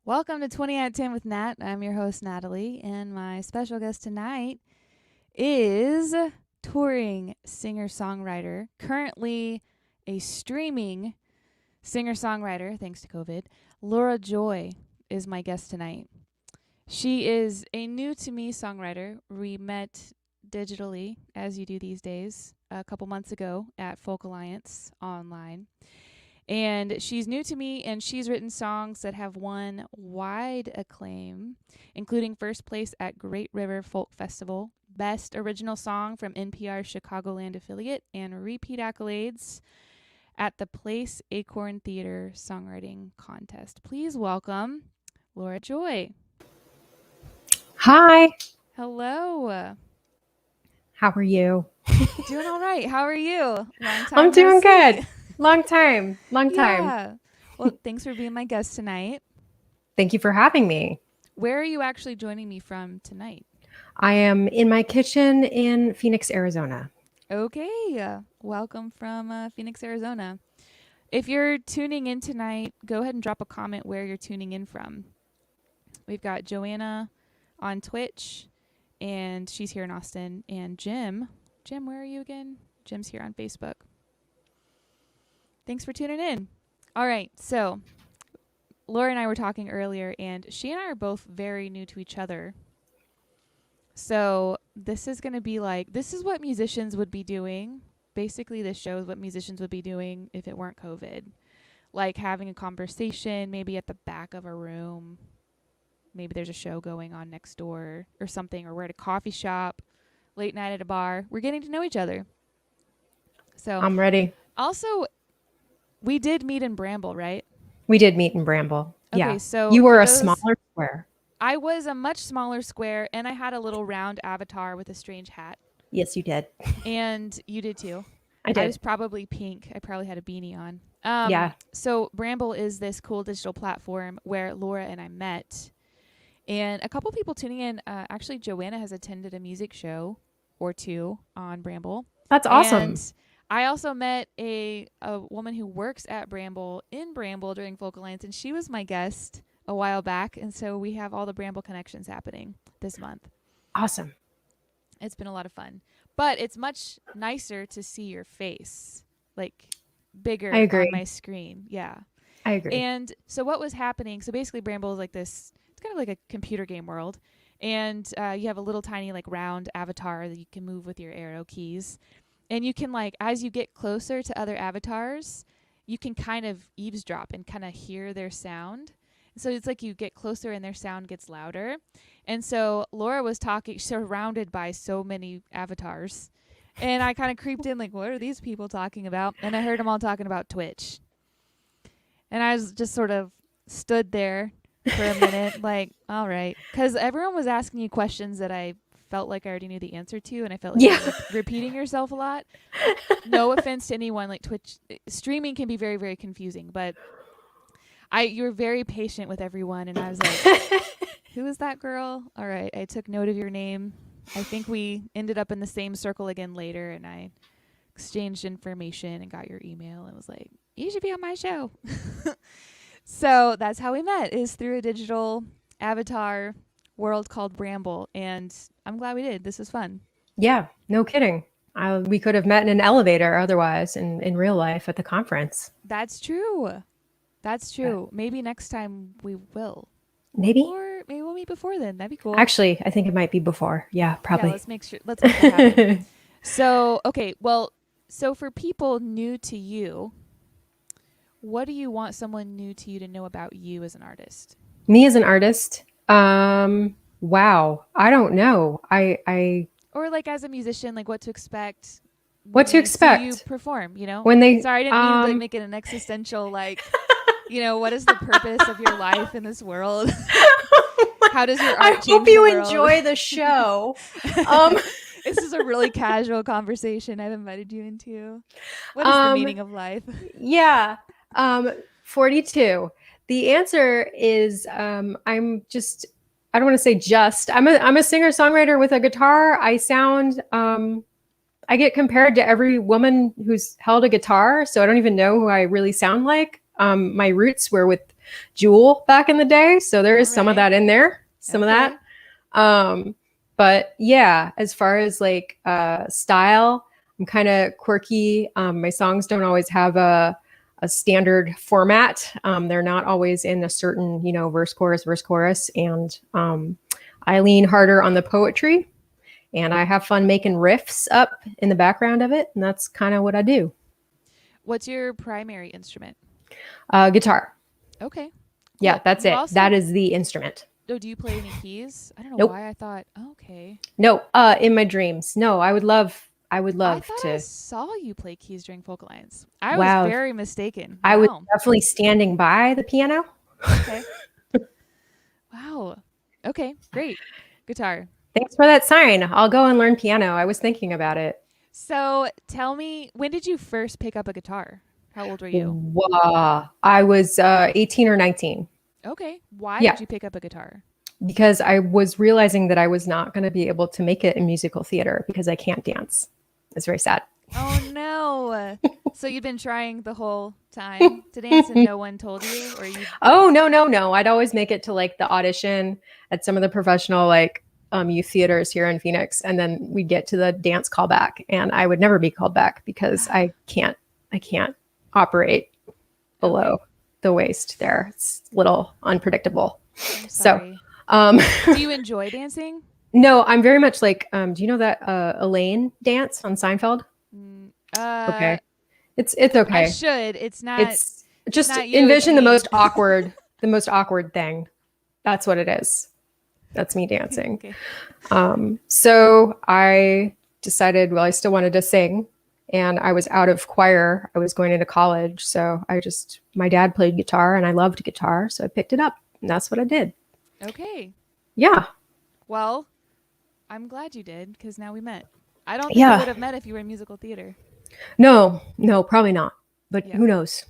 Welcome to 20 at 10 with Nat. I'm your host, Natalie, and my special guest tonight is touring singer songwriter, currently a streaming singer songwriter, thanks to COVID. Laura Joy is my guest tonight. She is a new to me songwriter. We met digitally, as you do these days, a couple months ago at Folk Alliance online. And she's new to me, and she's written songs that have won wide acclaim, including first place at Great River Folk Festival, Best Original Song from NPR's Chicagoland affiliate, and repeat accolades at the Place Acorn Theater Songwriting Contest. Please welcome Laura Joy. Hi. Hello. How are you? Doing all right. How are you? Long time I'm no doing see. good. Long time. Yeah. Well, thanks for being my guest tonight. Thank you for having me. Where are you actually joining me from tonight? I am in my kitchen in Phoenix, Arizona. Okay. Welcome from Phoenix, Arizona. If you're tuning in tonight, go ahead and drop a comment where you're tuning in from. We've got Joanna on Twitch, and she's here in Austin. And Jim, where are you again? Jim's here on Facebook. Thanks for tuning in. All right, so Laura and I were talking earlier, and she and I are both very new to each other. So this is going to be like, this is what musicians would be doing. Basically, this show is what musicians would be doing if it weren't COVID. Like having a conversation, maybe at the back of a room. Maybe there's a show going on next door or something, or we're at a coffee shop, late night at a bar. We're getting to know each other. So I'm ready. Also, we did meet in Bramble, right? We did meet in Bramble. Okay, yeah. So you were a smaller square. I was a much smaller square, and I had a little round avatar with a strange hat. Yes, you did. And you did too. I did. I was probably pink. I probably had a beanie on. Yeah. So Bramble is this cool digital platform where Laura and I met. And a couple people tuning in, actually Joanna has attended a music show or two on Bramble. That's awesome. And I also met a woman who works at Bramble in Bramble during Folk Alliance, and she was my guest a while back. And so we have all the Bramble connections happening this month. Awesome. It's been a lot of fun. But it's much nicer to see your face, like bigger on my screen. Yeah. I agree. And so what was happening, so basically Bramble is like this, it's kind of like a computer game world. And you have a little tiny like round avatar that you can move with your arrow keys. And you can like, as you get closer to other avatars, you can kind of eavesdrop and kind of hear their sound. So it's like you get closer and their sound gets louder. And so Laura was talking, surrounded by so many avatars. And I kind of creeped in like, what are these people talking about? And I heard them all talking about Twitch. And I was just sort of stood there for a minute, like, all right. Because everyone was asking you questions that I felt like I already knew the answer to, and I felt like you were repeating yourself a lot. No offense to anyone, like Twitch streaming can be very, very confusing, but you were very patient with everyone, and I was like, who is that girl? All right, I took note of your name. I think we ended up in the same circle again later, and I exchanged information and got your email and was like, you should be on my show. So that's how we met, is through a digital avatar world called Bramble, and I'm glad we did. This is fun. Yeah, no kidding. We could have met in an elevator otherwise in real life at the conference. That's true. That's true. Maybe next time we will. Maybe. Or maybe we'll meet before then. That'd be cool. Actually, I think it might be before. Yeah, probably. Yeah, let's make that happen. So, okay. Well, so for people new to you, what do you want someone new to you to know about you as an artist? Me as an artist? Wow. I don't know. Or like as a musician, like what to expect. What to expect? You perform, you know? When they Sorry, I didn't mean to like make it an existential like you know, what is the purpose of your life in this world? How does your art change the world? I hope you enjoy the show. This is a really casual conversation I've invited you into. What is the meaning of life? Yeah. 42. The answer is I'm just, I don't want to say just, I'm a singer-songwriter with a guitar. I sound, I get compared to every woman who's held a guitar, so I don't even know who I really sound like. My roots were with Jewel back in the day. So there All is some of right. that in there, some of that. Okay. But yeah, as far as like style, I'm kind of quirky. My songs don't always have a standard format. They're not always in a certain, verse, chorus. And I lean harder on the poetry, and I have fun making riffs up in the background of it. And that's kind of what I do. What's your primary instrument? Guitar. Okay. Yeah, Cool. that's You it. also, That is the instrument. oh, do you play any keys? I don't know Nope. why I thought, oh, okay. No, in my dreams. No, I would I love thought I to. saw you play keys during Folk Alliance. I was Wow. very mistaken. I was Wow. definitely standing by the piano. Okay. Wow. Okay. Great. Guitar. Thanks for that sign. I'll go and learn piano. I was thinking about it. So tell me, when did you first pick up a guitar? How old were you? Wow. I was 18 or 19. Okay. Why Yeah, did you pick up a guitar? because I was realizing that I was not going to be able to make it in musical theater because I can't dance. It's very sad. Oh no. So you've been trying the whole time to dance and no one told you, or you? Oh, no, no, no. I'd always make it to like the audition at some of the professional like youth theaters here in Phoenix, and then we'd get to the dance callback, and I would never be called back because I can't operate Okay. below the waist there. It's a little unpredictable. I'm So, sorry. um, Do you enjoy dancing? no, I'm very much like, do you know that Elaine dance on Seinfeld? Mm, Okay. It's I okay. should. It's not. It's It's just not you. It's envision the me. most awkward thing. That's what it is. That's me dancing. Okay. So I decided, well, I still wanted to sing, and I was out of choir. I was going into college. So my dad played guitar and I loved guitar. So I picked it up, and that's what I did. Okay. Yeah. Well, I'm glad you did because now we met. I don't think we Yeah. would have met if you were in musical theater. No, no, probably not. But Yeah. who knows?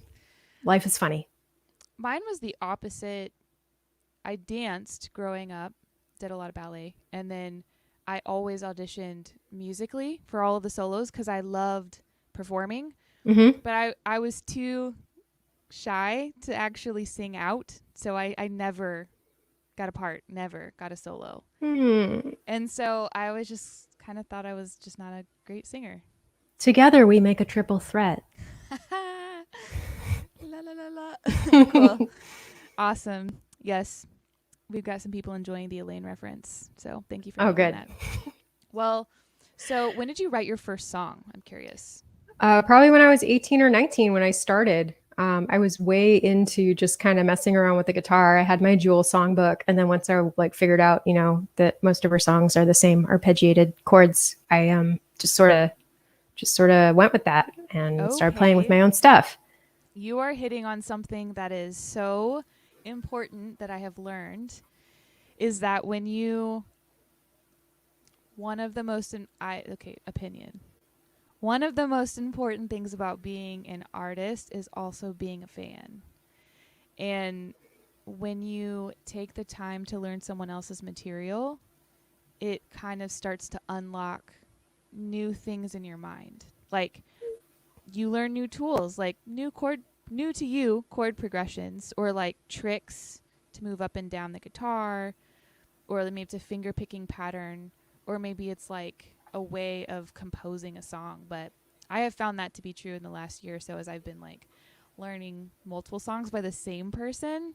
Life is funny. Mine was the opposite. I danced growing up, did a lot of ballet, and then I always auditioned musically for all of the solos because I loved performing. Mm-hmm. But I was too shy to actually sing out, so I never got a part, never got a solo. Hmm. And so I always just kind of thought I was just not a great singer. Together we make a triple threat. La la la la. Cool. Awesome. Yes. We've got some people enjoying the Elaine reference. So thank you for Oh, making good. that. Well, so when did you write your first song? I'm curious. Probably when I was 18 or 19 when I started. I was way into just kind of messing around with the guitar. I had my Jewel songbook, and then once I like figured out, that most of her songs are the same arpeggiated chords, I just sort of went with that and started playing with Okay. my own stuff. You are hitting on something that is so important that I have learned is that when you one of the most opinion. One of the most important things about being an artist is also being a fan. And when you take the time to learn someone else's material, it kind of starts to unlock new things in your mind. Like you learn new tools, like new to you chord progressions or like tricks to move up and down the guitar, or maybe it's a finger picking pattern, or maybe it's like a way of composing a song. But I have found that to be true in the last year or so as I've been like learning multiple songs by the same person.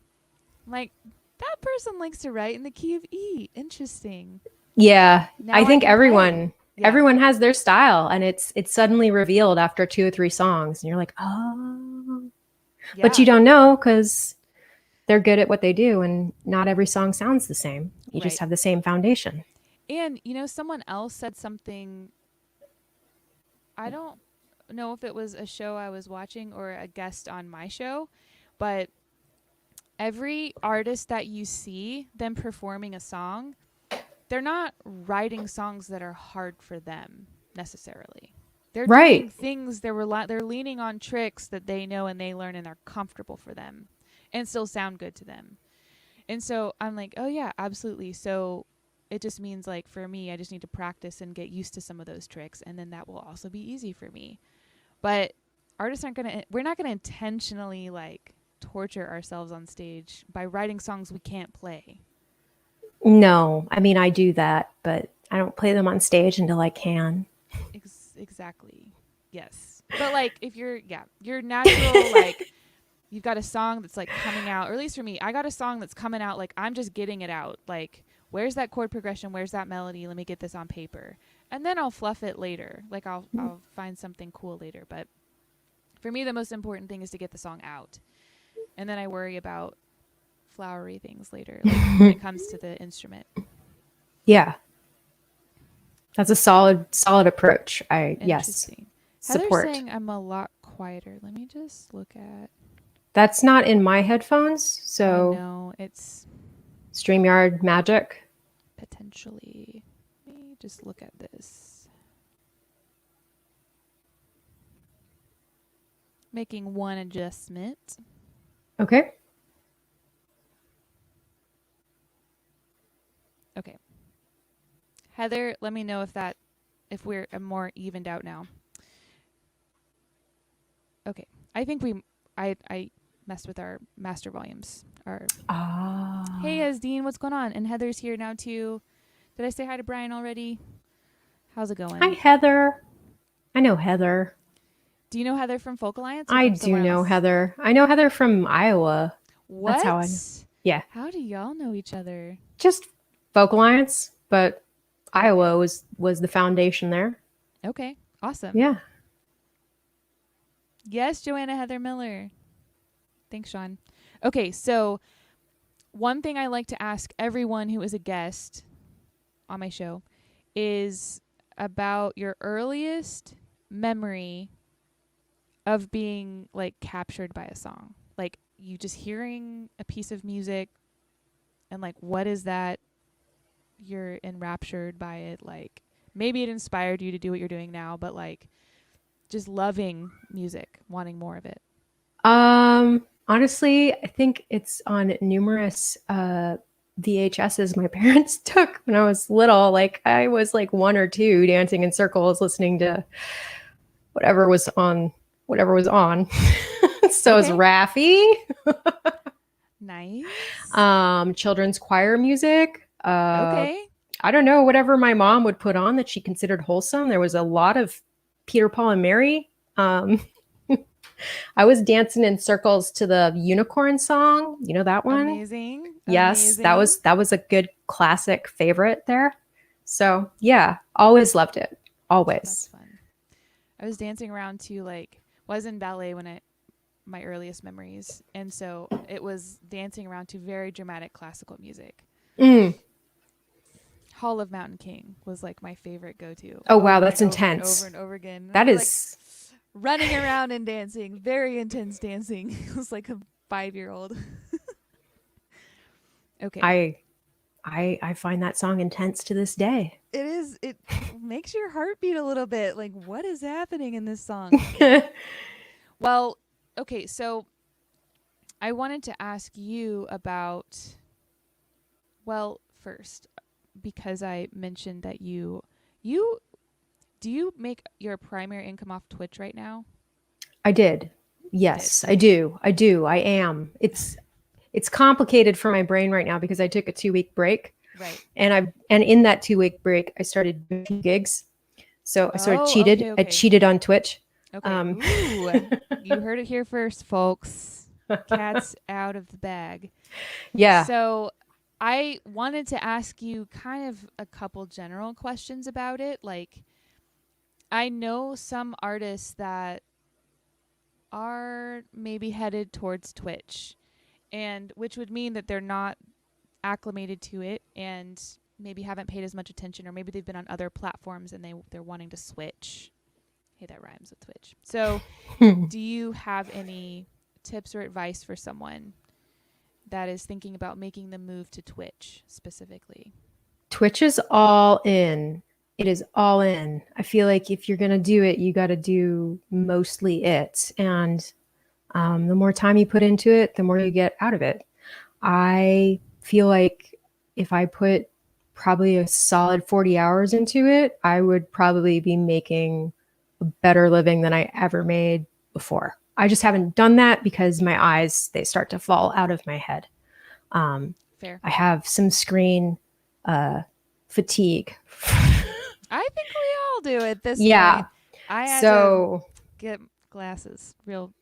Like that person likes to write in the key of E. Interesting. Yeah, I Now I think can play. everyone Yeah. everyone has their style, and it's suddenly revealed after two or three songs, and you're like, oh, but you Yeah. don't know because they're good at what they do, and not every song sounds the same. You just Right. have the same foundation. And someone else said something. I don't know if it was a show I was watching or a guest on my show, but every artist that you see them performing a song, they're not writing songs that are hard for them necessarily. They're doing Right. things they're leaning on tricks that they know and they learn and are comfortable for them and still sound good to them. And so I'm like, "Oh yeah, absolutely." So it just means like for me, I just need to practice and get used to some of those tricks and then that will also be easy for me. But artists aren't going to we're not going to intentionally like torture ourselves on stage by writing songs we can't play. No, I mean, I do that, but I don't play them on stage until I can. Exactly. Yes. But like if you're natural like you've got a song that's like coming out, or at least for me, I got a song that's coming out like I'm just getting it out. Like where's that chord progression? Where's that melody? Let me get this on paper. And then I'll fluff it later. Like I'll find something cool later, but for me the most important thing is to get the song out. And then I worry about flowery things later, like when it comes to the instrument. Yeah. That's a solid approach. Yes. Interesting. Heather's Support. saying I'm a lot quieter. Let me just look at. That's not in my headphones, I so know it's StreamYard magic. potentially. Let me just look at this. Making one adjustment. Okay. Okay. Heather, let me know if we're more evened out now. Okay. I think I messed with our master volumes. Hey, Asdean, what's going on? And Heather's here now too. Did I say hi to Brian already? How's it going? Hi, Heather. I know Heather. Do you know Heather from Folk Alliance or I from do somewhere know else? Heather. I know Heather from Iowa. What? That's how I know. Yeah. How do y'all know each other? Just Folk Alliance, but Iowa was the foundation there. Okay. Awesome. Yeah. Yes, Joanna Heather Miller. Thanks, Sean. Okay, so one thing I like to ask everyone who is a guest on my show is about your earliest memory of being like captured by a song. Like you just hearing a piece of music and like what is that you're enraptured by it, like maybe it inspired you to do what you're doing now, but like just loving music, wanting more of it. Honestly, I think it's on numerous VHSs my parents took when I was little. Like I was like one or two dancing in circles listening to whatever was on whatever was on. So it's Raffi. Nice. Children's choir music. Okay. I don't know, whatever my mom would put on that she considered wholesome. There was a lot of Peter, Paul, and Mary. I was dancing in circles to the Unicorn song. You know that one? Amazing. Yes, Amazing. that was a good classic favorite there. So yeah, always loved it. Always. That's fun. I was dancing around to like was in ballet when my earliest memories, and so it was dancing around to very dramatic classical music. Hall of Mountain King was like my favorite go-to. Oh wow, that's intense. Over and over again. That is like running around and dancing, very intense dancing. It was like a 5-year-old. Okay. I find that song intense to this day. It is. It makes your heart beat a little bit. Like, what is happening in this song? Well, okay, so I wanted to ask you about, well, first, because I mentioned that you do you make your primary income off Twitch right now? I did. Yes, I do. I am. It's complicated for my brain right now because I took a 2-week break. Right. And in that 2-week break, I started doing gigs. So I sort of cheated. Okay. I cheated on Twitch. Okay. Ooh, you heard it here first, folks. Cat's out of the bag. Yeah. So I wanted to ask you kind of a couple general questions about it. Like, I know some artists that are maybe headed towards Twitch, and which would mean that they're not acclimated to it and maybe haven't paid as much attention, or maybe they've been on other platforms and they're wanting to switch. Hey, that rhymes with Twitch. So do you have any tips or advice for someone that is thinking about making the move to Twitch specifically? Twitch is all in. It is all in. I feel like if you're going to do it, you got to do mostly it. And the more time you put into it, the more you get out of it. I feel like if I put probably a solid 40 hours into it, I would probably be making a better living than I ever made before. I just haven't done that because my eyes, they start to fall out of my head. Fair. I have some screen fatigue. I think we all do at this Yeah. point. I had to So, get glasses, real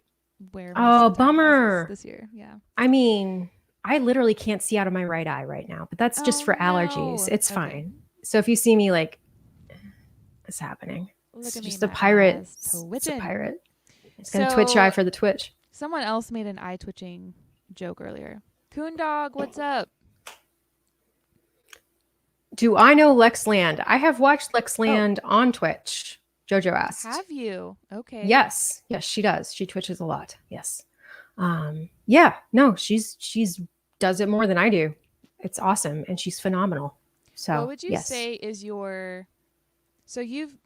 wear most oh, of the time glasses bummer. this year. Yeah. I mean, I literally can't see out of my right eye right now, but that's just Oh for allergies. no. It's Okay. fine. So if you see me like, it's happening. Look It's at me, just a my pirate. eyes It's a twitching. pirate. It's gonna twitch eye So for the twitch. someone else made an eye twitching joke earlier. Coon dog, what's up? Do I know Lex Land? I have watched Lex Oh, Land on Twitch. Jojo asked. have you? Okay. Yes, yes, she does. She twitches a lot. Yes. Yeah, no, she's does it more than I do. It's awesome and she's phenomenal. What So, would you yes. say is your so you've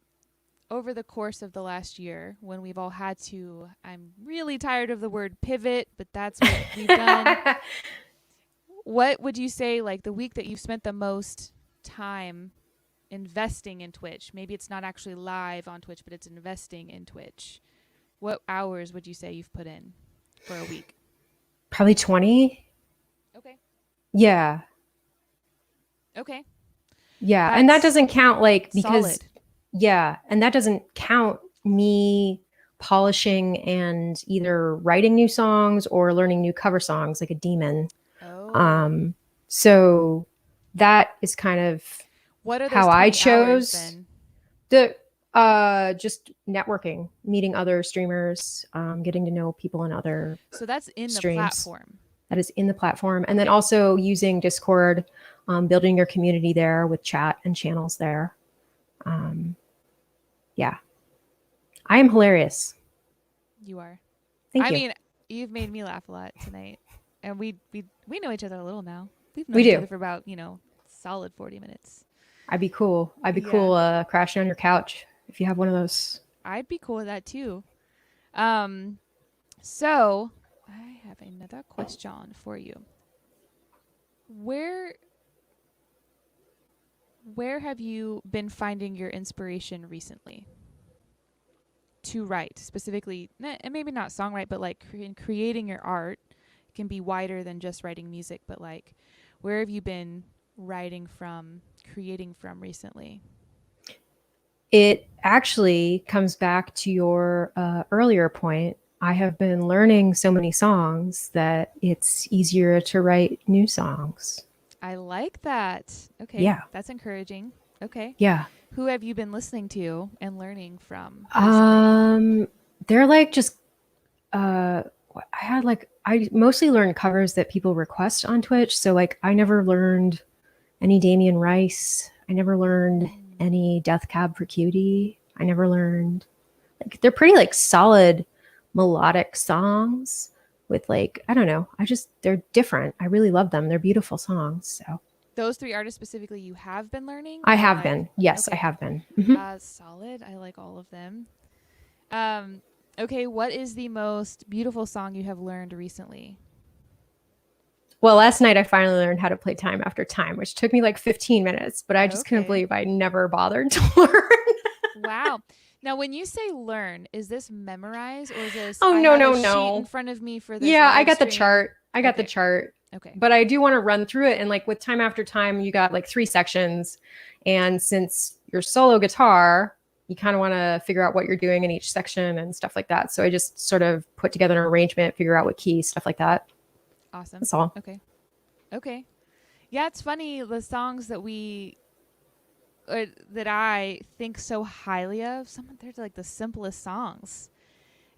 over the course of the last year when we've all had to I'm really tired of the word pivot, but that's what we've done. What would you say like the week that you've spent the most time investing in Twitch? Maybe it's not actually live on Twitch, but it's investing in Twitch. What hours would you say you've put in for a week? Probably 20. Okay. Yeah. Okay. Yeah. And that That's doesn't count like because solid. yeah, and that doesn't count me polishing and either writing new songs or learning new cover songs like a demon. Oh. Um, so that is kind of What are those how I 20 hours chose then? the just networking, meeting other streamers, getting to know people in other So that's in the streams. platform. That is in the platform, and then Okay. also using Discord, building your community there with chat and channels there. Um, yeah, I am hilarious. You are. Thank I you. mean, you've made me laugh a lot tonight. And we know each other a little now. We've known We each do. other for about, solid 40 minutes. I'd be cool. I'd be Yeah. cool crashing on your couch if you have one of those. I'd be cool with that too. Um so I have another question for you. Where where have you been finding your inspiration recently to write? Specifically, and maybe not songwrite, but like in creating your art can be wider than just writing music, but like where have you been writing from, creating from recently? It actually comes back to your earlier point. I have been learning so many songs that it's easier to write new songs. I like that. Okay, Yeah. that's encouraging. Okay. Yeah. Who have you been listening to and learning from recently? Um, they're like just I mostly learned covers that people request on Twitch. So like I never learned any Damien Rice. I never learned any Death Cab for Cutie. I never learned like they're pretty like solid melodic songs with like I don't know. They're different. I really love them. They're beautiful songs. So Those three artists specifically you have been learning I or have like been. Yes, I okay. have been. Mhm. Solid. I like all of them. Um okay, what is the most beautiful song you have learned recently? Well, last night I finally learned how to play Time After Time, which took me like 15 minutes, but I just couldn't Okay. believe I never bothered to learn. Wow. Now, when you say learn, is this memorize or is this Oh, I no, have a no, sheet in no. front of me for this Yeah, I live got the stream? chart. I got the Okay. chart. Okay. But I do want to run through it. And like with Time After Time, you got like 3 sections. And since you're solo guitar, you kind of want to figure out what you're doing in each section and stuff like that. So I just sort of put together an arrangement, figure out what key, stuff like that. Awesome. That's all. Okay. Okay. Yeah, it's funny the songs that we or that I think so highly of. Some they're like the simplest songs,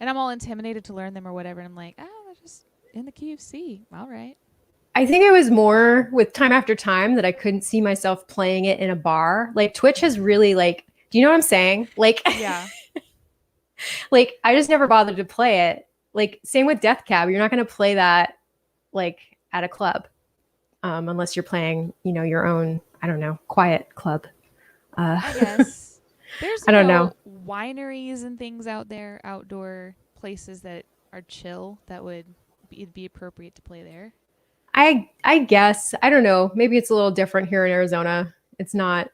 and I'm all intimidated to learn them or whatever. And I'm like, oh, they're just in the key of C. All right. I think it was more with Time After Time that I couldn't see myself playing it in a bar. Like Twitch has really like, do you know what I'm saying? Like, Yeah. like I just never bothered to play it. Like same with Death Cab, you're not going to play that like at a club unless you're playing, your own, I don't know, quiet club. I guess there's I don't know. wineries and things out there, outdoor places that are chill that it'd be appropriate to play there. I guess I don't know. Maybe it's a little different here in Arizona. It's not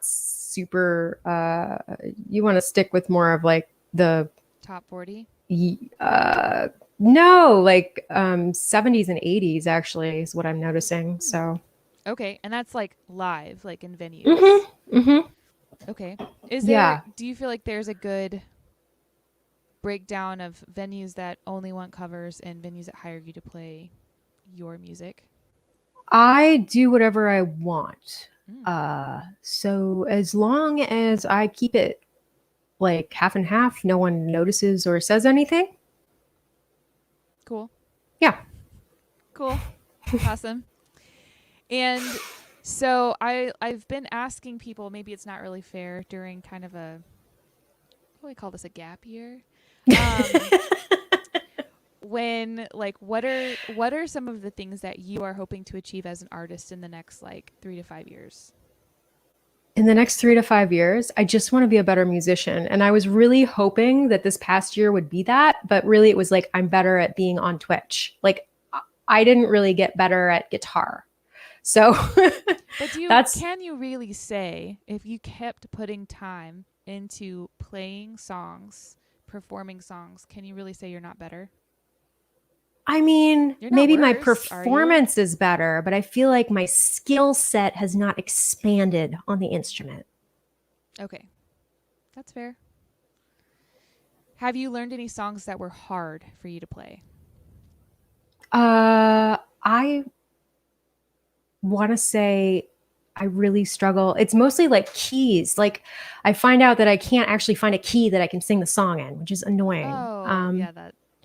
super. You want to stick with more of like the Top 40. No, like 70s and 80s actually is what I'm noticing. Hmm. So, Okay, and that's like live, like in mhm, venues. mhm. Okay. Is there, Yeah. do you feel like there's a good breakdown of venues that only want covers and venues that hire you to play your music? I do whatever I want. Mm, So as long as I keep it like half and half, no one notices or says anything. cool. Yeah. Cool. Awesome. And so I've been asking people, maybe it's not really fair during kind of a, what do we call this, a gap year? Um when like what are some of the things that you are hoping to achieve as an artist in the next like 3 to 5 years? In the next 3 to 5 years, I just want to be a better musician. And I was really hoping that this past year would be that. But really, it was like, I'm better at being on Twitch. Like, I didn't really get better at guitar. So But do you that's, can you really say if you kept putting time into playing songs, performing songs, can you really say you're not better? I mean, You're not maybe my worse, are you? performance is better, but I feel like my skill set has not expanded on the instrument. Okay, that's fair. Have you learned any songs that were hard for you to play? I want to say I really struggle. It's mostly like keys. Like I find out that I can't actually find a key that I can sing the song in, which is annoying. Oh, yeah,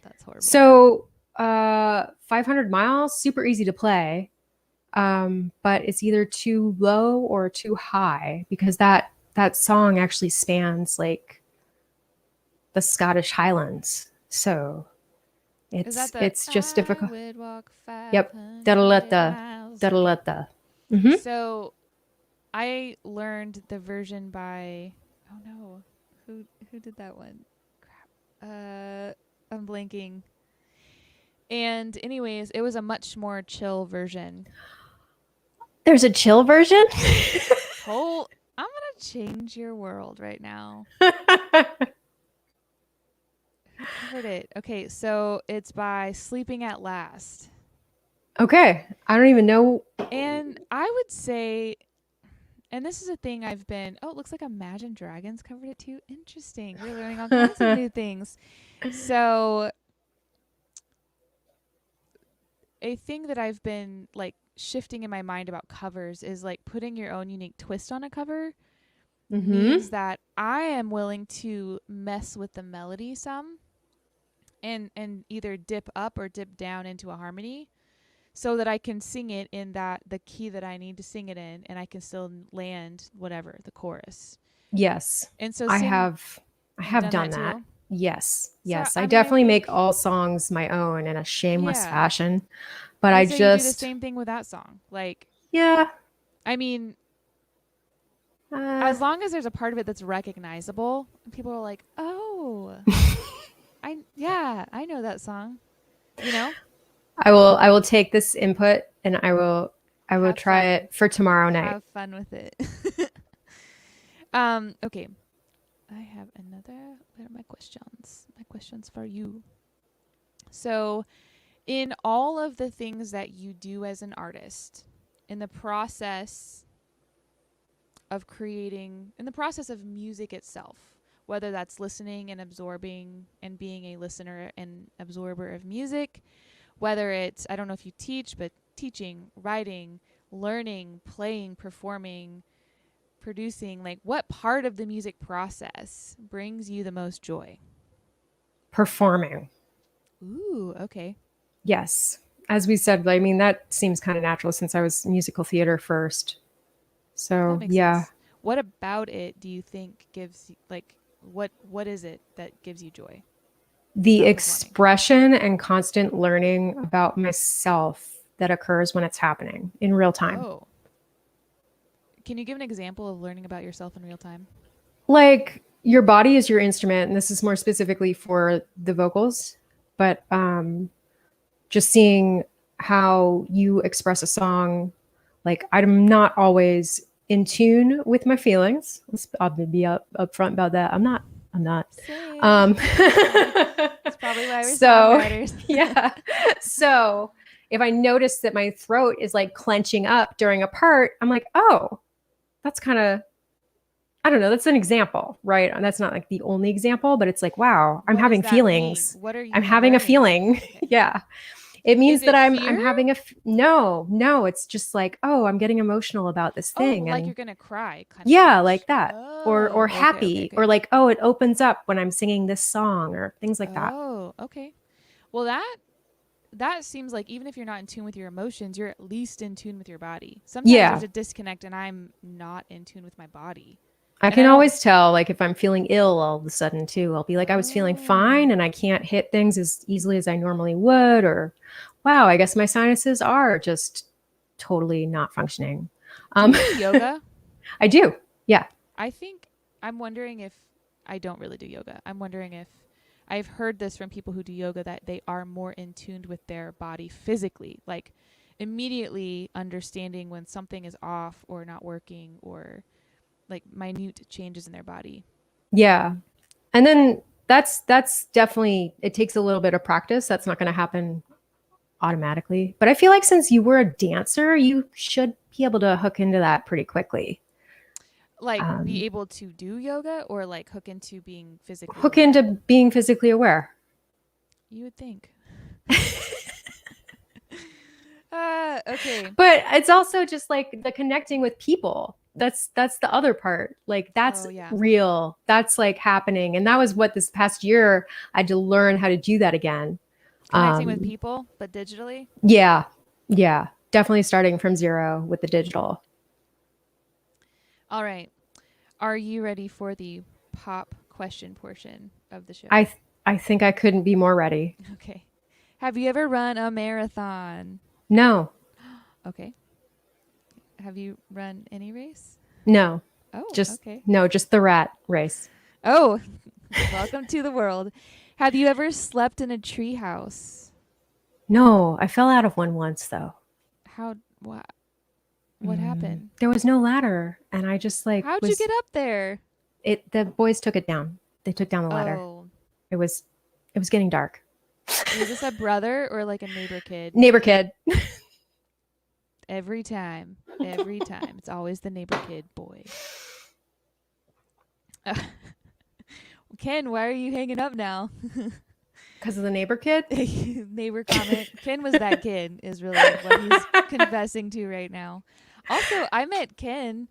that's horrible. So 500 miles, super easy to play. But it's either too low or too high because that song actually spans like the Scottish Highlands. So Is that the it's just I difficult. would walk Yep. Da-da-la-da. 500 miles? Okay. Da-da-la-da. Mm-hmm. So I learned the version by, oh no, who did that one? Crap. I'm blanking. And anyways, it was a much more chill version. There's a chill version. Whole I'm gonna change your world right now. Who covered it? Okay, so it's by Sleeping at Last. Okay. I don't even know. And I would say, and this is a thing I've been, oh, it looks like Imagine Dragons covered it too. Interesting. We're learning all kinds of new things. So, a thing that I've been like shifting in my mind about covers is like putting your own unique twist on a cover Mm-hmm. means that I am willing to mess with the melody some and either dip up or dip down into a harmony so that I can sing it in that the key that I need to sing it in and I can still land whatever the chorus. Yes. And so I sing have I you've have done done that that. too. Yes. So Yes. I I mean I definitely make think all songs my own in a shameless yeah. fashion, but I I say you do the just same thing with that song. Like yeah. I mean Uh, as long as there's a part of it that's recognizable, and people are like, "Oh, I know that song." You know? I will take this input and I will Have try fun. it for tomorrow night. Have fun with it. Okay. I have another. Where are my questions? My questions for you. So, in all of the things that you do as an artist, in the process of creating, in the process of music itself, whether that's listening and absorbing and being a listener and absorber of music, whether it's, I don't know if you teach, but teaching, writing, learning, playing, performing, producing, like what part of the music process brings you the most joy? Performing. Ooh, okay. Yes. As we said, I mean that seems kind of natural since I was musical theater first. That So, makes yeah. sense. What about it do you think gives like what is it that gives you joy The about performing? expression and constant learning about myself that occurs when it's happening in real time. Oh. Can you give an example of learning about yourself in real time? Like your body is your instrument, and this is more specifically for the vocals, but just seeing how you express a song. Like I'm not always in tune with my feelings. I'll be upfront about that. I'm not. Same. That's probably why we're So songwriters. yeah. So if I notice that my throat is like clenching up during a part, I'm like, oh, that's kind of, I don't know, that's an example, right? And that's not like the only example, but it's like, wow, I'm What does having that mean? feelings. What are I'm you having a learning? feeling. Okay. Yeah. It Is means that it I'm fear? having no, it's just like, oh, I'm getting emotional about this Oh, thing. like you're And gonna cry kind of yeah, ish. like that. Or Oh, okay, okay, happy, or okay. like, oh, it opens up when I'm singing this song or things like that. Oh, okay. Well, that seems like even if you're not in tune with your emotions, you're at least in tune with your body. Sometimes Yeah. there's a disconnect and I'm not in tune with my body. I And I can don't always tell, like, if I'm feeling ill all of a sudden, too. I'll be like, I was feeling Oh. fine and I can't hit things as easily as I normally would. Or, wow, I guess my sinuses are just totally not functioning. Do Um, you do yoga? I do. Yeah. I think I'm wondering if I don't really do yoga. I'm wondering if I've heard this from people who do yoga that they are more in tune with their body physically, like immediately understanding when something is off or not working or like minute changes in their body. Yeah. And then that's definitely, it takes a little bit of practice. That's not going to happen automatically. But I feel like since you were a dancer, you should be able to hook into that pretty quickly. Like be Um, able to do yoga or like hook into being physically Hook into aware. being physically aware. You would think. Okay. But it's also just like the connecting with people. That's the other part. Like that's Oh yeah. real. That's like happening. And that was what this past year I had to learn how to do that again. Connecting with Um people, but digitally. yeah. Yeah. Definitely starting from zero with the digital. All right. Are you ready for the pop question portion of the show? I th- I think I couldn't be more ready. Okay. Have you ever run a marathon? No. Okay. Have you run any race? No. Oh, Just okay. no, just the rat race. Oh, welcome to the world. Have you ever slept in a treehouse? No, I fell out of one once though. How? What happened? There was no ladder and I just like How'd you was get up there? it the boys took it down. They took down the ladder. Oh, It was it was getting dark. was this a brother or like a neighbor kid? Neighbor kid. Every time. Every time. It's always the neighbor kid boy. Ken, why are you hanging up now? Because of the neighbor kid? Neighbor comment. Ken was that kid, is really what he's confessing to right now. Also, I met Ken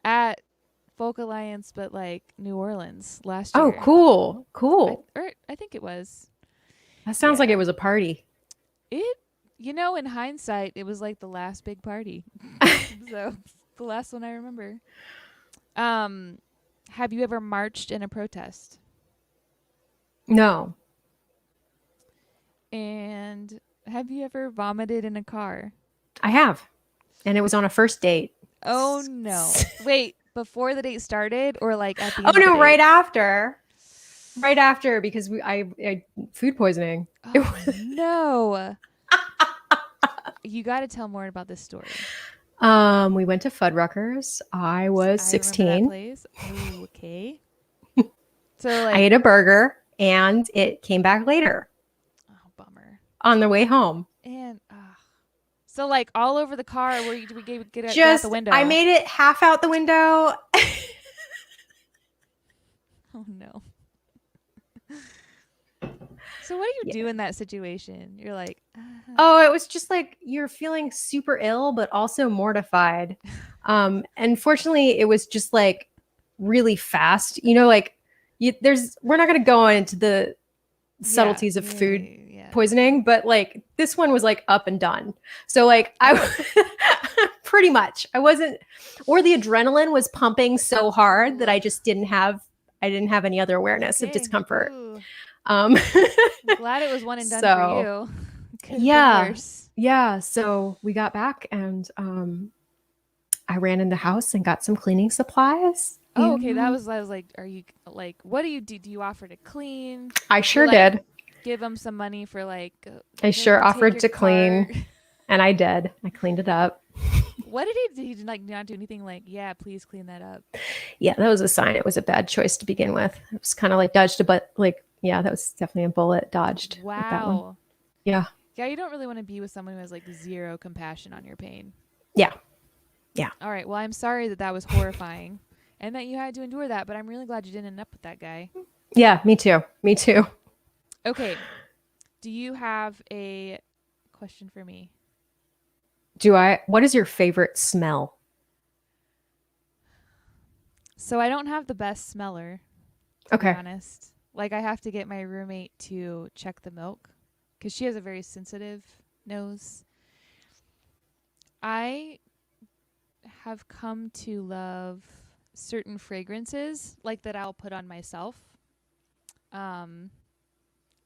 at Folk Alliance, but like New Orleans last Oh, year. cool. Cool. I think it was. That sounds like Yeah. it was a party. In hindsight, it was like the last big party. So, the last one I remember. Have you ever marched in a protest? No. And have you ever vomited in a car? I have. And it was on a first date. Oh no. Wait, before the date started or like at the Oh end of the no, date? right after. Right after because I food poisoning. Oh no. You got to tell more about this story. We went to Fuddruckers. I was I remember that 16. place. Oh, okay. So I like ate a burger and it came back later oh bummer. on the way home. And so like all over the car where you we get out Just the window. I made it half out the window. Oh no. So what do you do in that situation? You're like, Oh, it was just like you're feeling super ill, but also mortified. And fortunately, it was just like really fast. You know, like we're not going to go into the subtleties of food poisoning, but like this one was like up and done. So like pretty much I wasn't, or the adrenaline was pumping so hard that I just didn't have any other awareness of discomfort. I'm glad it was one and done for you. Yeah. So we got back and I ran in the house and got some cleaning supplies. Oh, okay. I was like, are you like, what do you do? Do you offer to clean? I sure did. Give them some money for like. I sure offered to clean, and I did. I cleaned it up. What did he do? He did like not do anything like, yeah, please clean that up. Yeah, that was a sign it was a bad choice to begin with. It was kind of like dodged a but like yeah, that was definitely a bullet dodged with that one. Wow. Yeah. Yeah, you don't really want to be with someone who has like zero compassion on your pain. Yeah. Yeah. All right. Well, I'm sorry that that was horrifying and that you had to endure that, but I'm really glad you didn't end up with that guy. Yeah, me too. Me too. Okay. Do you have a question for me? What is your favorite smell? So I don't have the best smeller, to be Okay. honest. Like I have to get my roommate to check the milk because she has a very sensitive nose. I have come to love certain fragrances like that I'll put on myself. Um,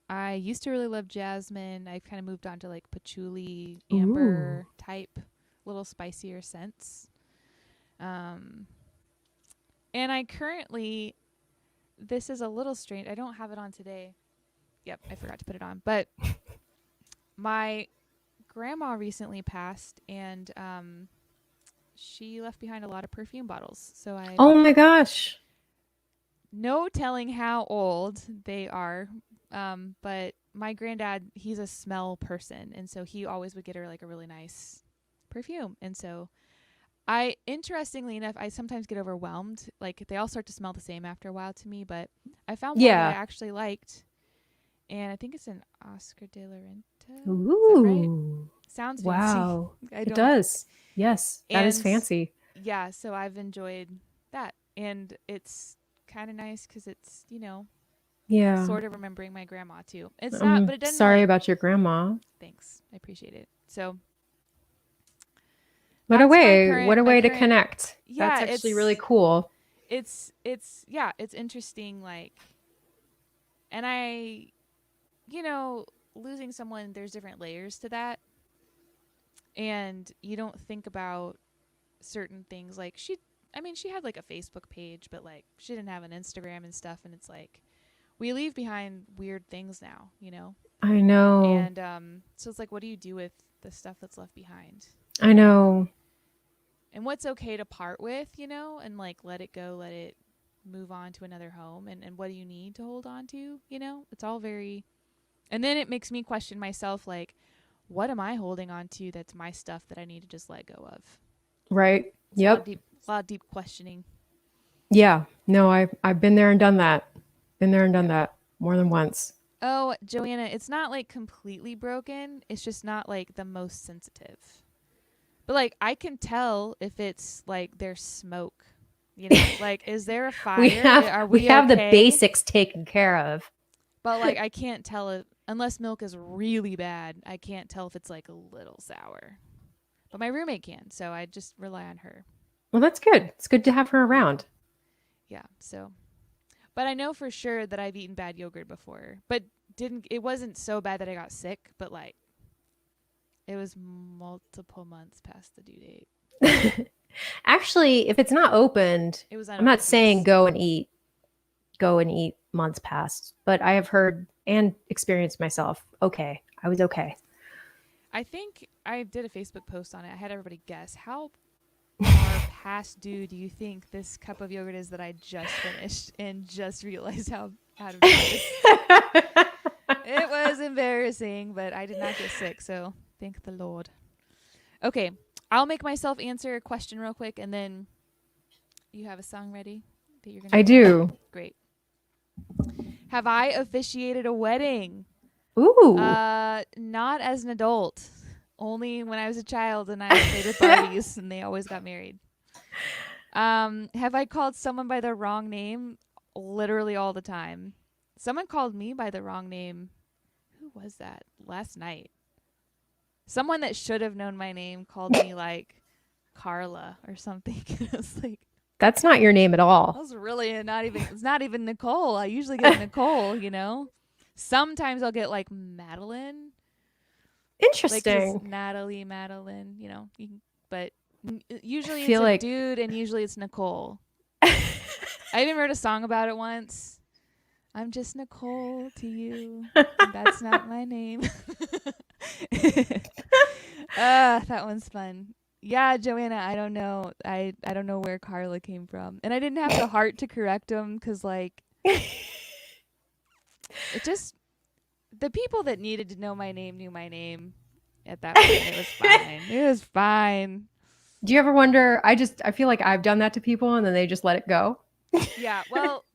I used to really love jasmine. I've kind of moved on to like patchouli, Ooh. amber type, little spicier scents. Um, and I currently, this is a little strange. I don't have it on today. Yep, I forgot to put it on. But my grandma recently passed, and she left behind a lot of perfume bottles. So I Oh my gosh. no telling how old they are. But my granddad, he's a smell person, and so he always would get her like a really nice perfume. And so I, interestingly enough, I sometimes get overwhelmed. Like they all start to smell the same after a while to me, but I found one that I Yeah. actually liked, and I think it's an Oscar de la Renta. Is that right? Ooh. Sounds fancy. Wow. I It don't. does. Yes, that is And fancy. yeah, so I've enjoyed that, and it's kind of nice because it's Yeah. sort of remembering my grandma too. It's not, I'm but it doesn't sorry like. about your grandma. Thanks, I appreciate it. So What a that's my way, what current a my way to current. connect. That's Yeah, actually really cool. it's interesting. Like, and I, you know, losing someone. There's different layers to that, and you don't think about certain things. Like I mean, she had like a Facebook page, but like she didn't have an Instagram and stuff. And it's like we leave behind weird things now. I know. And so it's like, what do you do with the stuff that's left behind? I know. And what's okay to part with, and like let it go, let it move on to another home. And what do you need to hold on to? It's all very. And then it makes me question myself, like, what am I holding on to that's my stuff that I need to just let go of? Right. It's Yep. a lot of deep questioning. Yeah. No, I've been there and done that. Been there and done Yeah. that more than once. Oh, Joanna, it's not like completely broken. It's just not like the most sensitive. But like I can tell if it's like there's smoke. Like is there a We fire? have Are we we have the okay? basics taken care of. But like I can't tell it unless milk is really bad. I can't tell if it's like a little sour. But my roommate can, so I just rely on her. Well, that's good. It's good to have her around. Yeah. So, but I know for sure that I've eaten bad yogurt before. But it wasn't so bad that I got sick, but like it was multiple months past the due date. Actually, if it's not opened, It was I'm not unopened, saying yes. go and eat months past, but I have heard and experienced myself. Okay. I was okay. I think I did a Facebook post on it. I had everybody guess how far past due do you think this cup of yogurt is that I just finished and just realized how out of date it is. It was embarrassing, but I did not get sick, so thank the Lord. Okay, I'll make myself answer a question real quick, and then you have a song ready that you're gonna I play. do. Great. Have I officiated a wedding? Ooh. Not as an adult. Only when I was a child and I played with Barbies and they always got married. Have I called someone by the wrong name? Literally all the time. Someone called me by the wrong name. Who was that? Last night. Someone that should have known my name called me like Carla or something. I was like, That's not your name at that all. was really not even. It's not even Nicole. I usually get Nicole. Sometimes I'll get like Madeline. Like just Interesting. Natalie, Madeline, but usually it's Feel a like dude and usually it's Nicole. I even wrote a song about it once. I'm just Nicole to you. And that's not my name. That one's fun. Yeah, Joanna, I don't know. I don't know where Carla came from. And I didn't have the heart to correct him cuz like it just the people that needed to know my name knew my name at that point. It was fine. It was fine. Do you ever wonder? I feel like I've done that to people and then they just let it go. Yeah, well,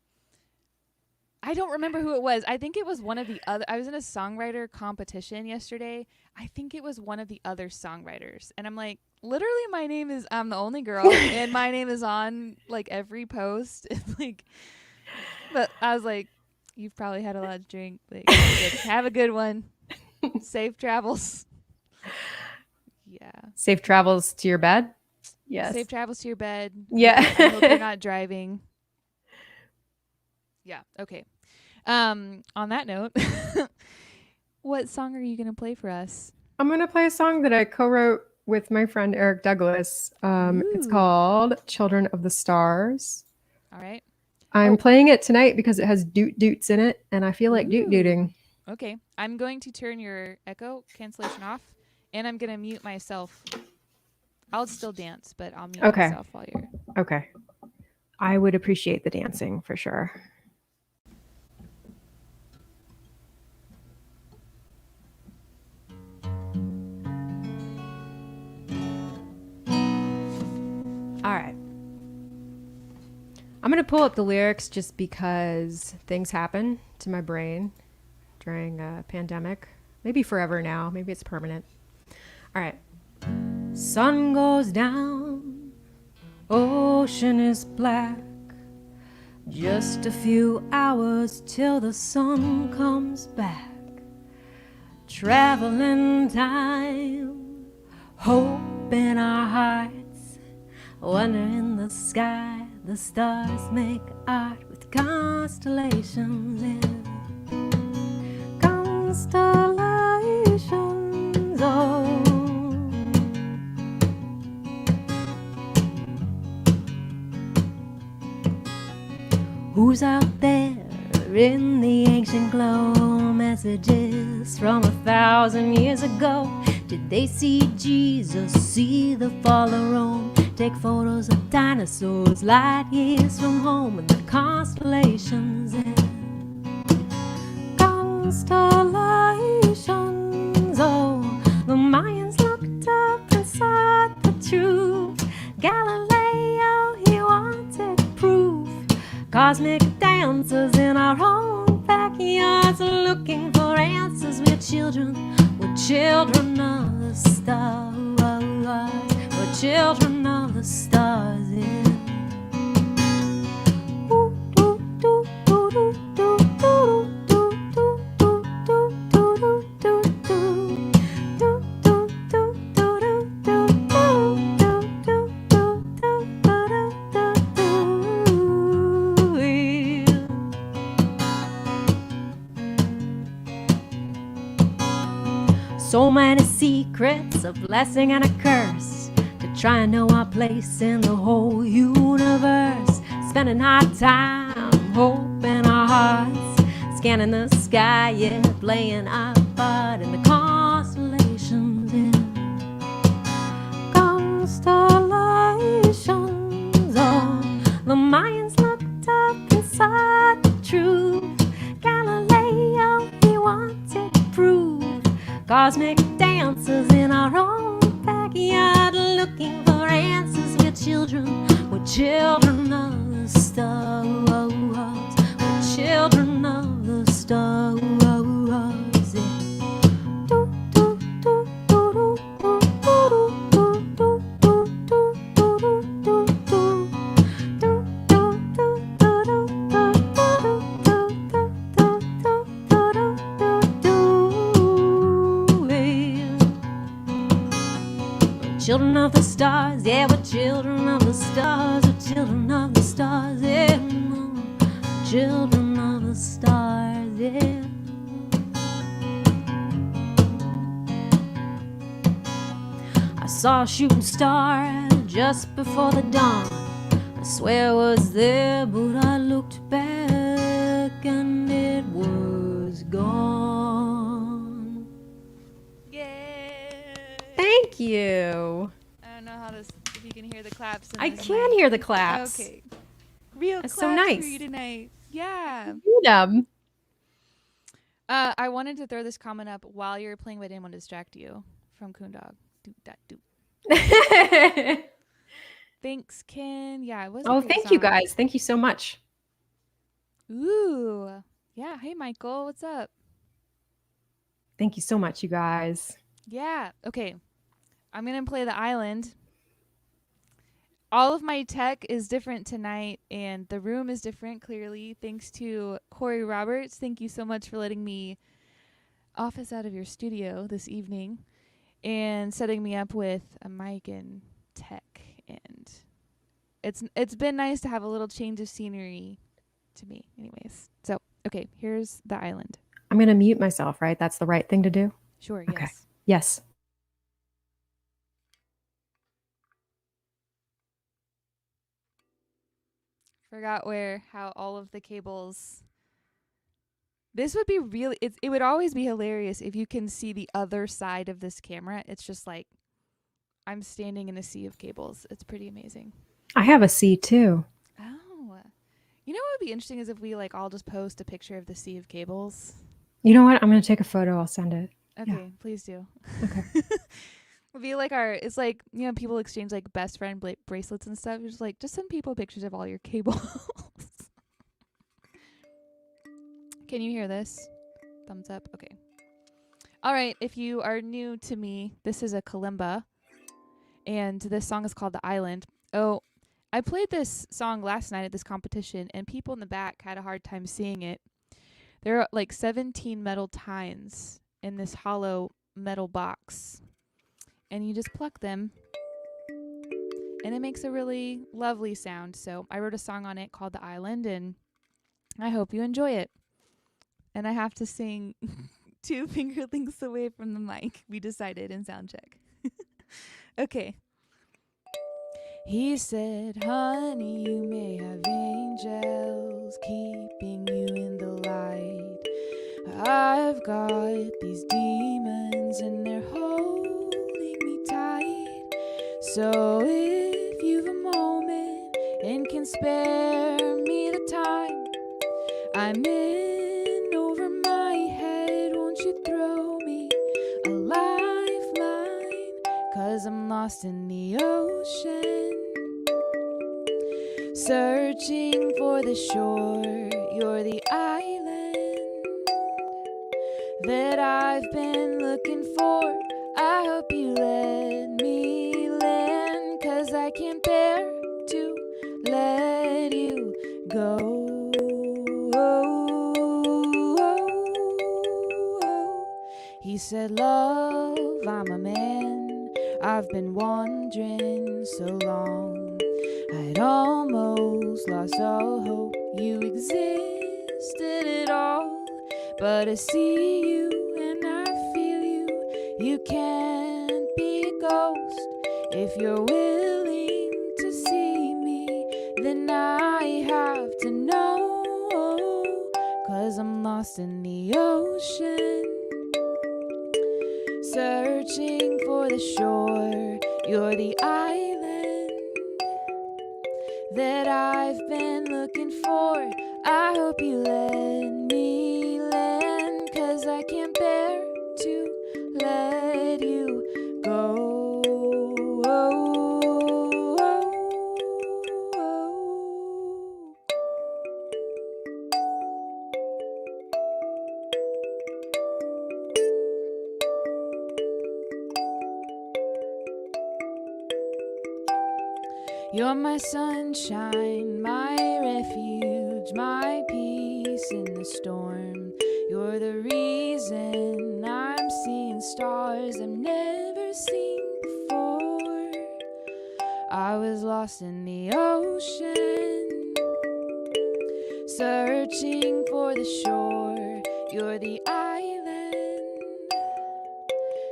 I don't remember who it was. I think it was one of the other. I was in a songwriter competition yesterday. I think it was one of the other songwriters. And I'm like, literally, my name is, I'm the only girl, and my name is on like every post. like, but I was like, you've probably had a lot to drink. Like, have a good one. Safe travels. Yeah. Safe travels to your bed. Yes. Safe travels to your bed. Yeah. I hope you're not driving. Yeah. Okay. On that note, what song are you going to play for us? I'm going to play a song that I co-wrote with my friend Eric Douglas. It's Ooh. called Children of the Stars. All right. I'm playing it tonight because it has doot doots in it, and I feel like doot dooting. Okay. I'm going to turn your echo cancellation off, and I'm going to mute myself. I'll still dance, but I'll mute myself while you're... Okay. I would appreciate the dancing for sure. All right. I'm going to pull up the lyrics just because things happen to my brain during a pandemic. Maybe forever now. Maybe it's permanent. All right. Sun goes down. Ocean is black. Just a few hours till the sun comes back. Traveling time. Hope in our hearts. Wonder in the sky. The stars make art with constellations in. Constellations, oh. Who's out there in the ancient glow? Messages from 1,000 years ago. Did they see Jesus, see the fall of Rome? Take photos of dinosaurs light years from home, and the constellations in. Constellations, oh. The Mayans looked up and saw the truth. Galileo, he wanted proof. Cosmic dancers in our own backyards, looking for answers. We're children of the stars. We're children of the stars, yeah. So many secrets, a blessing and a curse, to try and know our place in the whole universe. Spending our time, hope in our hearts, scanning the sky, yeah, playing our part in the constellations, yeah. Constellations, oh. The Mayans looked up and saw the truth. Galileo, he wanted proof. Cosmic dancers in our own backyard, looking for answers. We're children of the stars. We're children of the stars, yeah. Children of the stars, yeah, we're children of the stars, we're children of the stars, yeah, children of the stars, yeah. I saw a shooting star just before the dawn. I swear I was there, but I looked back and it was gone. Yeah. Thank you. I don't know how on this, if you can hear the claps. I can hear the claps. Okay. Real That's claps so nice. for you tonight. Yeah. I wanted to throw this comment up while you were playing, but I didn't want to distract you from Coondog. Thanks, Ken. Yeah, it was a great thank song. you guys. Thank you so much. Ooh. Yeah. Hey, Michael. What's up? Thank you so much, you guys. Yeah. Okay. I'm going to play The Island. All of my tech is different tonight, and the room is different, clearly, thanks to Corey Roberts. Thank you so much for letting me office out of your studio this evening and setting me up with a mic and tech. And it's been nice to have a little change of scenery to me, anyways. So, okay, here's The Island. I'm going to mute myself, right? That's the right thing to do? Sure, okay. Yes. Yes. Forgot how all of the cables. This would be really, it would always be hilarious if you can see the other side of this camera. It's just like I'm standing in a sea of cables. It's pretty amazing. I have a C too. Oh. You know what would be interesting is if we like all just post a picture of the sea of cables. You know what? I'm going to take a photo. I'll send it. Okay, please do. Okay. It'll be like it's like, you know, people exchange like best friend bracelets and stuff. You're just like, just send people pictures of all your cables. Can you hear this? Thumbs up. Okay. All right. If you are new to me, this is a kalimba, and this song is called The Island. Oh, I played this song last night at this competition, and people in the back had a hard time seeing it. There are like 17 metal tines in this hollow metal box, and you just pluck them, and it makes a really lovely sound. So I wrote a song on it called The Island, and I hope you enjoy it. And I have to sing 2 finger lengths away from the mic, we decided in sound check. Okay. He said, honey, you may have angels keeping you in the light. I've got these demons and they're holding me tight. So if you've a moment and can spare me the time, I'm in over my head. Won't you throw me a lifeline? 'Cause I'm lost in the ocean, searching for the shore. You're the island that I've been looking for. I hope you let me land, 'cause I can't bear to let you go. He said, love, I'm a man. I've been wandering so long. I'd almost lost all hope you existed at all. But I see you and I feel you. You can't be a ghost. If you're willing to see me, then I have to know. 'Cause I'm lost in the ocean, searching for the shore. You're the island that I've been looking for. I hope you let me land, 'cause I can't bear to let you go. You're my sunshine, my refuge, my peace in the storm. You're the reason I'm seeing stars I've never seen before. I was lost in the ocean, searching for the shore. You're the island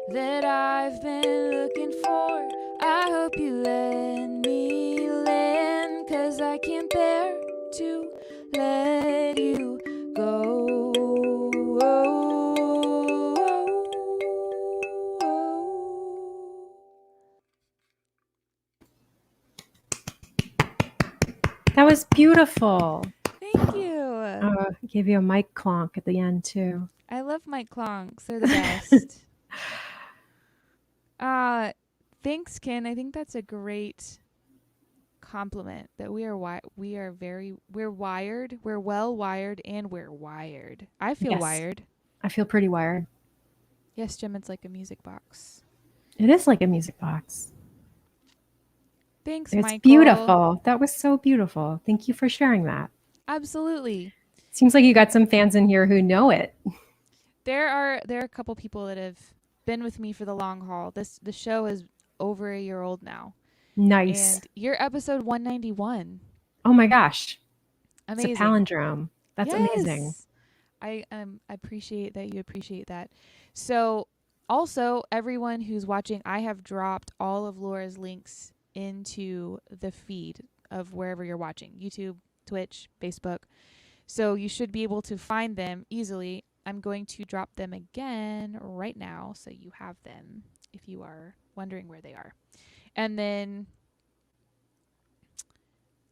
that I've been looking for. I hope you let me land, 'cause I can't bear to let you go. That was beautiful. Thank you. I gave you a mic clonk at the end too. I love mic clonks. They're the best. Thanks, Ken. I think that's a great compliment that we're wired, we're well wired, and we're wired. I feel wired. I feel pretty wired. Yes, Jim, it's like a music box. It is like a music box. Thanks, it's Michael. Beautiful. That was so beautiful. Thank you for sharing that. Absolutely. Seems like you got some fans in here who know it. There are a couple people that have been with me for the long haul. The show is over a year old now. Nice. And you're episode 191. Oh my gosh. Amazing. It's a palindrome. That's amazing. I appreciate that you appreciate that. So also, everyone who's watching, I have dropped all of Laura's links into the feed of wherever you're watching. YouTube, Twitch, Facebook. So you should be able to find them easily. I'm going to drop them again right now so you have them if you are wondering where they are. And then,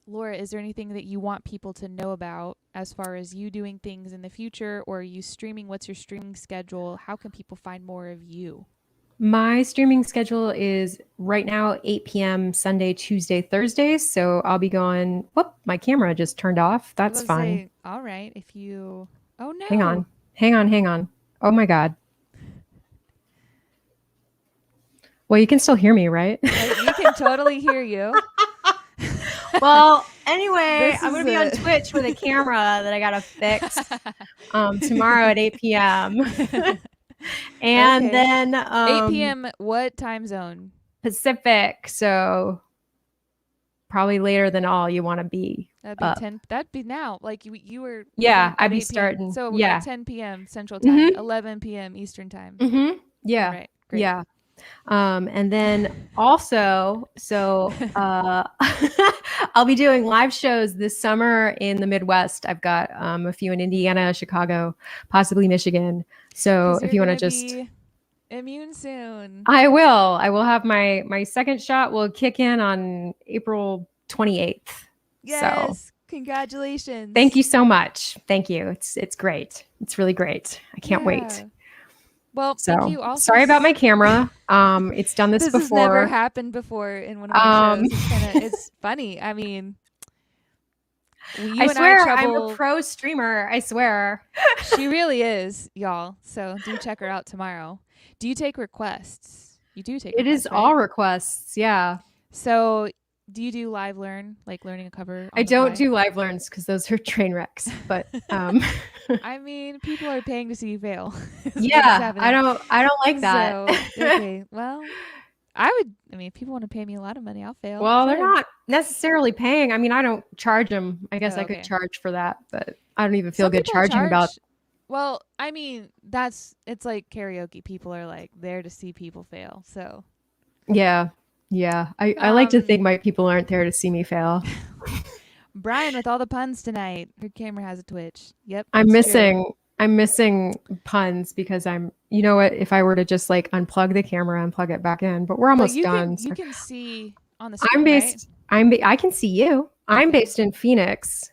Laura, is there anything that you want people to know about as far as you doing things in the future, or are you streaming? What's your streaming schedule? How can people find more of you? My streaming schedule is right now 8 p.m. Sunday, Tuesday, Thursdays. So I'll be going, whoop, my camera just turned off. That's fun. Say, all right. If you, oh no. Hang on. Oh my God. Well, you can still hear me, right? You can totally hear you. Well, anyway, I'm going to be on Twitch with a camera that I got to fix tomorrow at 8 p.m. And then 8 p.m. What time zone? Pacific. So probably later than all you want to be. That'd be 10. That'd be now. Like you were. Yeah, I'd be starting. So at 10 p.m. Central Time, 11 p.m. Eastern Time. Mm-hmm. Yeah. All right. Great. Yeah. And then also, so I'll be doing live shows this summer in the Midwest. I've got a few in Indiana, Chicago, possibly Michigan. So if you want to just be immune soon, I will have my second shot will kick in on April 28th. Yes. So, congratulations. Thank you so much. Thank you. It's great. It's really great. I can't wait. Well, so, thank you also. Sorry about my camera. It's done this before. This has never happened before in one of my shows. It's funny. I mean, I swear I'm a pro streamer. I swear. She really is, y'all. So do check her out tomorrow. Do you take requests? You do take requests, It is right? All requests. Yeah. So do you do live learn, like learning a cover? I don't do live learns because those are train wrecks. But I mean, people are paying to see you fail. Yeah, I don't like that. So, okay, well, I mean, if people want to pay me a lot of money, I'll fail. Well, They're not necessarily paying. I mean, I don't charge them. I guess I could charge for that, but I don't even feel good charging about. Well, I mean, it's like karaoke. People are like there to see people fail. So yeah. I like to think my people aren't there to see me fail. Brian with all the puns tonight. Her camera has a twitch. Yep. I'm missing puns because you know what, if I were to just like unplug the camera and plug it back in, but we're almost done. You can see on the screen, I can see you. I'm based in Phoenix.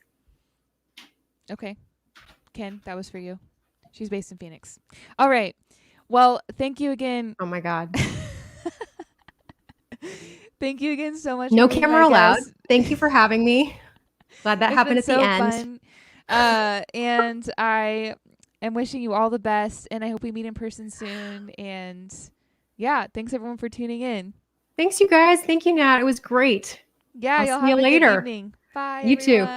Okay. Ken, that was for you. She's based in Phoenix. All right. Well, thank you again. Oh my God. Thank you again so much. No camera allowed. Thank you for having me. Glad that happened at the Fun. end. And I am wishing you all the best, and I hope we meet in person soon. And yeah, thanks everyone for tuning in. Thanks, you guys. Thank you, Nat. It was great. Yeah, I'll see you later. Good evening. Bye. You everyone. too.